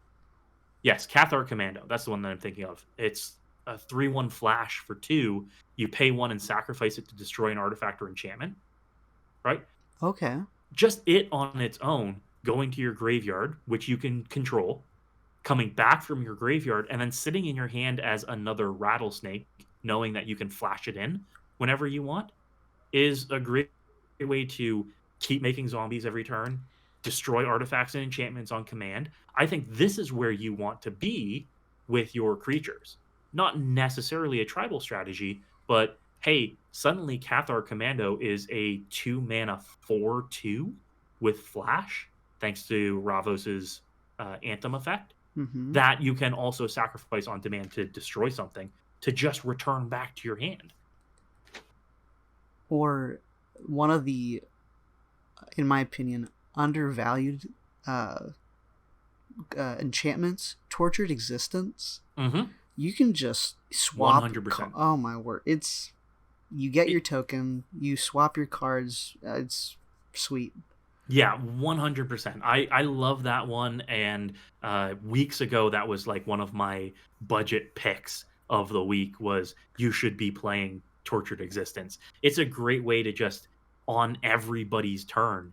Yes, Cathar Commando. That's the one that I'm thinking of. It's a 3/1 flash for 2. You pay 1 and sacrifice it to destroy an artifact or enchantment. Right? Okay. Just it on its own, going to your graveyard, which you can control, coming back from your graveyard, and then sitting in your hand as another rattlesnake, knowing that you can flash it in whenever you want, is a great way to keep making zombies every turn, destroy artifacts and enchantments on command. I think this is where you want to be with your creatures. Not necessarily a tribal strategy, but hey, suddenly Cathar Commando is a 2 mana 4/2 with Flash, thanks to Ravos's Anthem effect, Mm-hmm. that you can also sacrifice on demand to destroy something to just return back to your hand. Or one of the, in my opinion, undervalued uh, enchantments, Tortured Existence. Mm-hmm. You can just swap. 100%. Oh my word! You get your It, token, you swap your cards. It's sweet. Yeah, 100%. I love that one. And weeks ago, that was like one of my budget picks of the week was you should be playing Tortured Existence. It's a great way to just, on everybody's turn,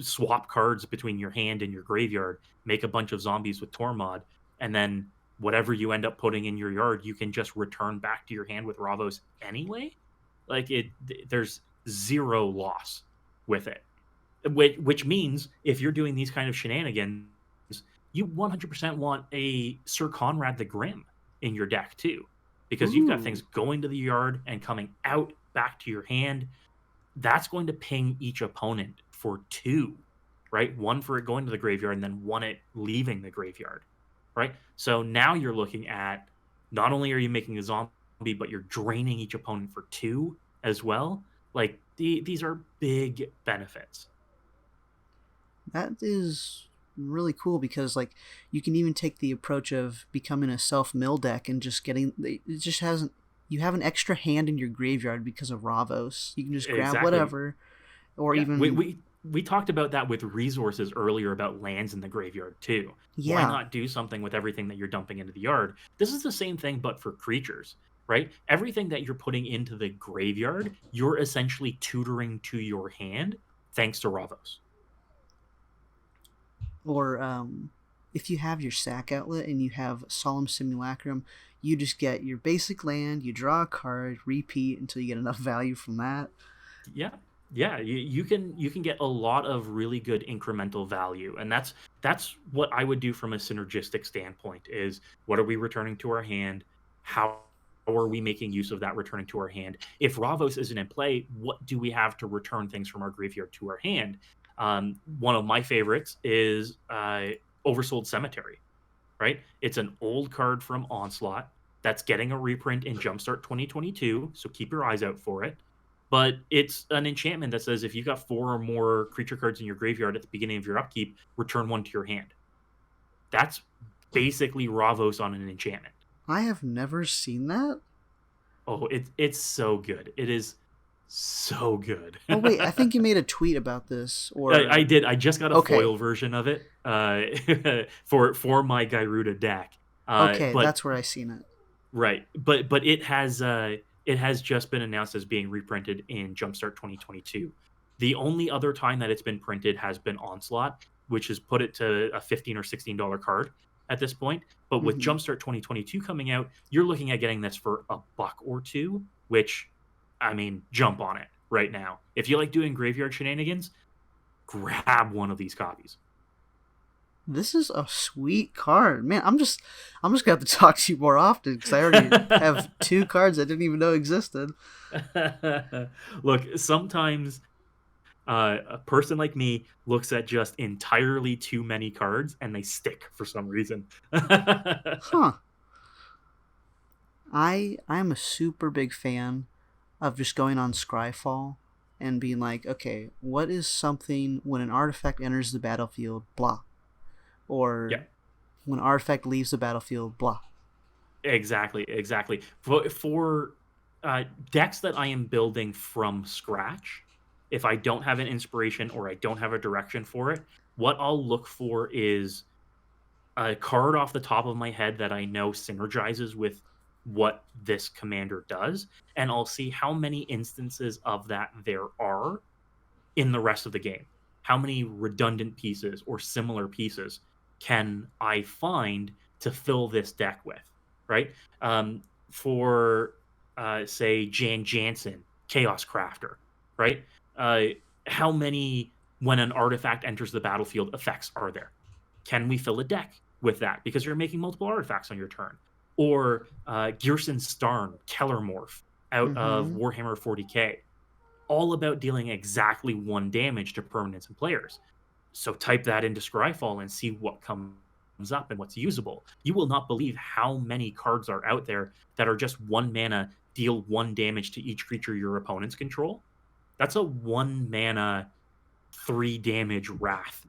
swap cards between your hand and your graveyard, make a bunch of zombies with Tormod, and then whatever you end up putting in your yard, you can just return back to your hand with Ravos anyway. Like there's zero loss with it. Which means if you're doing these kind of shenanigans, you 100% want a Sir Conrad the Grim in your deck too, because you've got Ooh. things going to the yard and coming out back to your hand. That's going to ping each opponent for 2, right? 1 for it going to the graveyard and then 1 it leaving the graveyard, right? So now you're looking at, not only are you making a zombie, but you're draining each opponent for 2 as well. Like these are big benefits. That is really cool because like you can even take the approach of becoming a self mill deck and just getting it just hasn't you have an extra hand in your graveyard because of Ravos. You can just grab Exactly. whatever or Yeah, we even we we talked about that with resources earlier about lands in the graveyard too. Why yeah. not do something with everything that you're dumping into the yard? This is the same thing, but for creatures, right? Everything that you're putting into the graveyard, you're essentially tutoring to your hand, thanks to Ravos. Or if you have your sack outlet and you have Solemn Simulacrum, you just get your basic land, you draw a card, repeat until you get enough value from that. Yeah, yeah, you can get a lot of really good incremental value, and that's what I would do from a synergistic standpoint. Is what are we returning to our hand? How are we making use of that returning to our hand? If Ravos isn't in play, what do we have to return things from our graveyard to our hand? One of my favorites is Oversold Cemetery. Right, it's an old card from Onslaught that's getting a reprint in Jumpstart 2022, so keep your eyes out for it. But it's an enchantment that says if you got 4 or more creature cards in your graveyard at the beginning of your upkeep, return 1 to your hand. That's basically Ravos on an enchantment. I have never seen that. Oh, it's so good. It is so good. Oh wait, I think you made a tweet about this I or did. I just got a okay. foil version of it for my Gyruda deck. Okay, But that's where I seen it. Right, but it has just been announced as being reprinted in Jumpstart 2022. The only other time that it's been printed has been Onslaught, which has put it to a $15 or $16 card at this point. But with Mm-hmm. Jumpstart 2022 coming out, you're looking at getting this for a buck or two, which I mean, jump on it right now. If you like doing graveyard shenanigans, grab one of these copies. This is a sweet card, man. I'm just gonna have to talk to you more often because I already have two cards I didn't even know existed. Look, sometimes a person like me looks at just entirely too many cards and they stick for some reason. Huh. I'm a super big fan of just going on Scryfall and being like, okay, what is something when an artifact enters the battlefield, blah, Yeah, or when an artifact leaves the battlefield, blah. exactly, exactly. For decks that I am building from scratch, if I don't have an inspiration or I don't have a direction for it, what I'll look for is a card off the top of my head that I know synergizes with what this commander does, and I'll see how many instances of that there are in the rest of the game. How many redundant pieces or similar pieces can I find to fill this deck with, right? For say Jan Jansen, Chaos Crafter, right? Uh, how many when an artifact enters the battlefield effects are there? Can we fill a deck with that because you're making multiple artifacts on your turn? Or Gearson Starn, Kellermorph out of Mm-hmm. Warhammer 40k, all about dealing exactly one damage to permanents and players. So type that into Scryfall and see what comes up and what's usable. You will not believe how many cards are out there that are just one mana, deal one damage to each creature your opponents control. That's a one mana, three damage wrath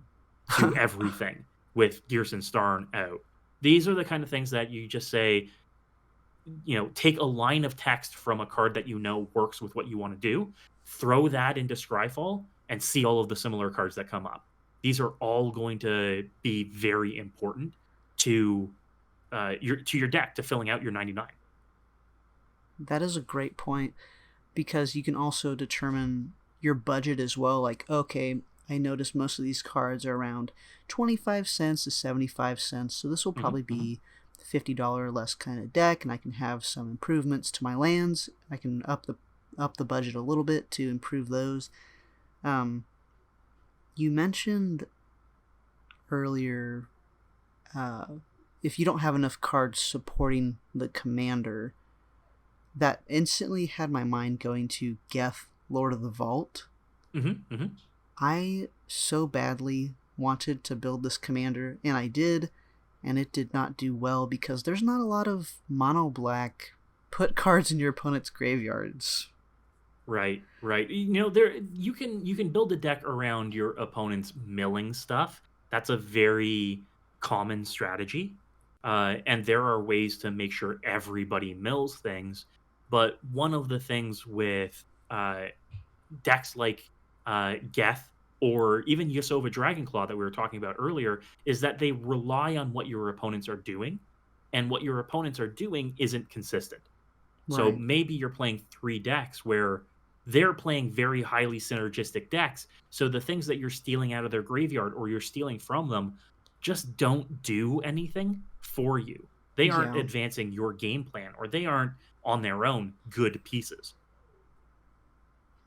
to everything with Gearson Starn out. These are the kind of things that you just say, take a line of text from a card that you know works with what you want to do, throw that into Scryfall, and see all of the similar cards that come up. These are all going to be very important to your deck to filling out your 99. That is a great point because you can also determine your budget as well. Like, okay, I notice most of these cards are around 25 cents to 75 cents, so this will Mm-hmm, probably mm-hmm. be $50 less kind of deck, and I can have some improvements to my lands. I can up the budget a little bit to improve those. Um, you mentioned earlier uh, if you don't have enough cards supporting the commander, that instantly had my mind going to Geth, Lord of the Vault. Mm-hmm, mm-hmm. I so badly wanted to build this commander, and I did, and it did not do well because there's not a lot of mono black put cards in your opponent's graveyards. Right, right. There you can build a deck around your opponent's milling stuff. That's a very common strategy. And there are ways to make sure everybody mills things. But one of the things with decks like Geth or even Yasova Dragonclaw that we were talking about earlier is that they rely on what your opponents are doing, and what your opponents are doing isn't consistent. So Right. maybe you're playing three decks where they're playing very highly synergistic decks. So the things that you're stealing out of their graveyard or you're stealing from them just don't do anything for you. They aren't Yeah. advancing your game plan or they aren't on their own good pieces.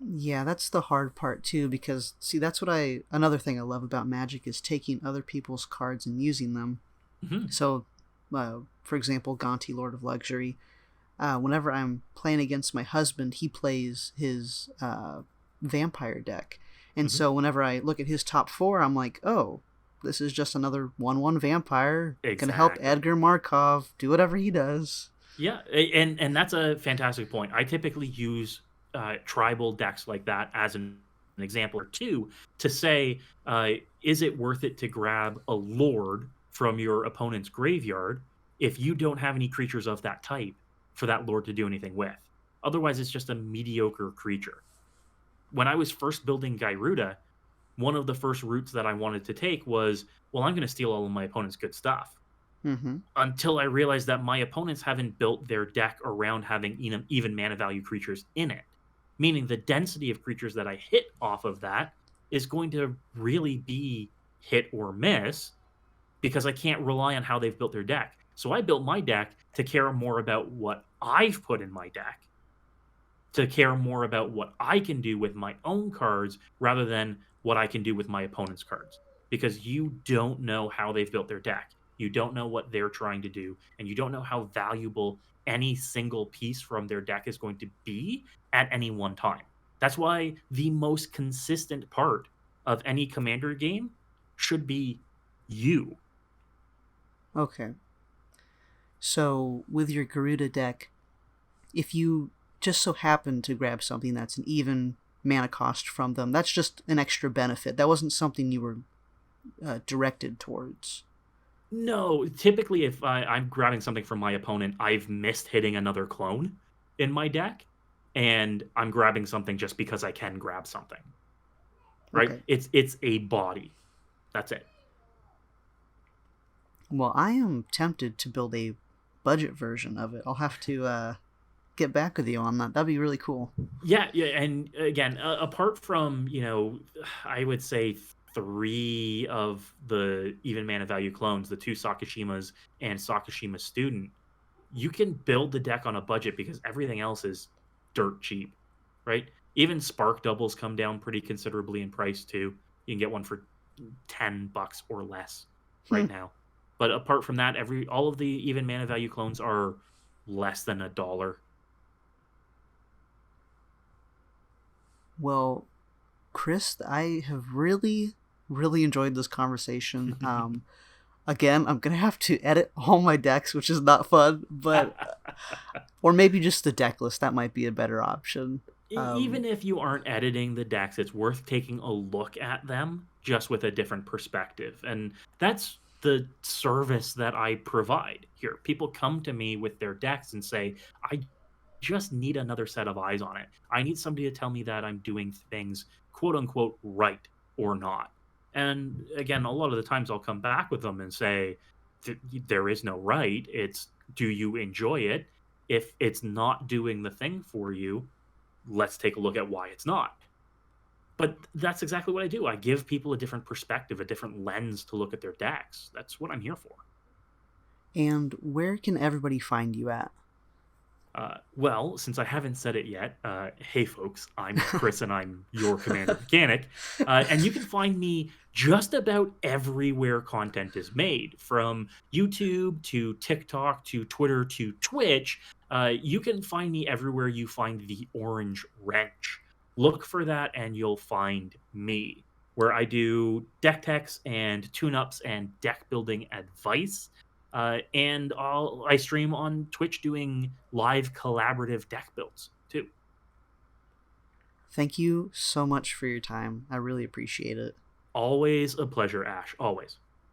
Yeah, that's the hard part too because see that's what I another thing I love about Magic is taking other people's cards and using them. Hmm. So, for example, Gonti, Lord of Luxury. Whenever I'm playing against my husband, he plays his vampire deck, and Hmm. so whenever I look at his top four, I'm like, oh, this is just another 1/1 vampire gonna help Exactly. Edgar Markov do whatever he does. Yeah, and that's a fantastic point. I typically use tribal decks like that as an example or two to say, is it worth it to grab a lord from your opponent's graveyard if you don't have any creatures of that type for that lord to do anything with? Otherwise, it's just a mediocre creature. When I was first building Gyruda, one of the first routes that I wanted to take was, well, I'm going to steal all of my opponent's good stuff Mm-hmm. until I realized that my opponents haven't built their deck around having even mana value creatures in it. Meaning the density of creatures that I hit off of that is going to really be hit or miss because I can't rely on how they've built their deck. So I built my deck to care more about what I've put in my deck, to care more about what I can do with my own cards rather than what I can do with my opponent's cards. because you don't know how they've built their deck. You don't know what they're trying to do, and you don't know how valuable any single piece from their deck is going to be at any one time. That's why the most consistent part of any commander game should be you. Okay. So with your Garuda deck, if you just so happen to grab something that's an even mana cost from them, that's just an extra benefit. That wasn't something you were directed towards. No, typically if I'm grabbing something from my opponent, I've missed hitting another clone in my deck, and I'm grabbing something just because I can grab something. Right? Okay. It's a body. That's it. Well, I am tempted to build a budget version of it. I'll have to get back with you on that. That'd be really cool. Yeah, yeah, and again, apart from, I would say three of the even mana value clones, the two Sakashimas and Sakashima Student, you can build the deck on a budget because everything else is dirt cheap, right? Even Spark doubles come down pretty considerably in price too. You can get one for $10 or less Hmm. right now. But apart from that, all of the even mana value clones are less than $1. Well, Chris, I have really, really enjoyed this conversation. Again, I'm gonna have to edit all my decks, which is not fun, but or maybe just the deck list. That might be a better option. Even if you aren't editing the decks, it's worth taking a look at them just with a different perspective. And that's the service that I provide here. People come to me with their decks and say, I just need another set of eyes on it. I need somebody to tell me that I'm doing things quote unquote right or not. And again, a lot of the times I'll come back with them and say, there is no right. It's, do you enjoy it? If it's not doing the thing for you, let's take a look at why it's not. But that's exactly what I do. I give people a different perspective, a different lens to look at their decks. That's what I'm here for. And where can everybody find you at? Well, since I haven't said it yet, hey folks, I'm Chris and I'm your Commander Mechanic. And you can find me just about everywhere content is made, from YouTube to TikTok to Twitter to Twitch. You can find me everywhere you find the orange wrench. Look for that and you'll find me, where I do deck techs and tune ups and deck building advice. And I stream on Twitch doing live collaborative deck builds too. Thank you so much for your time. I really appreciate it. Always a pleasure, Ash. Always.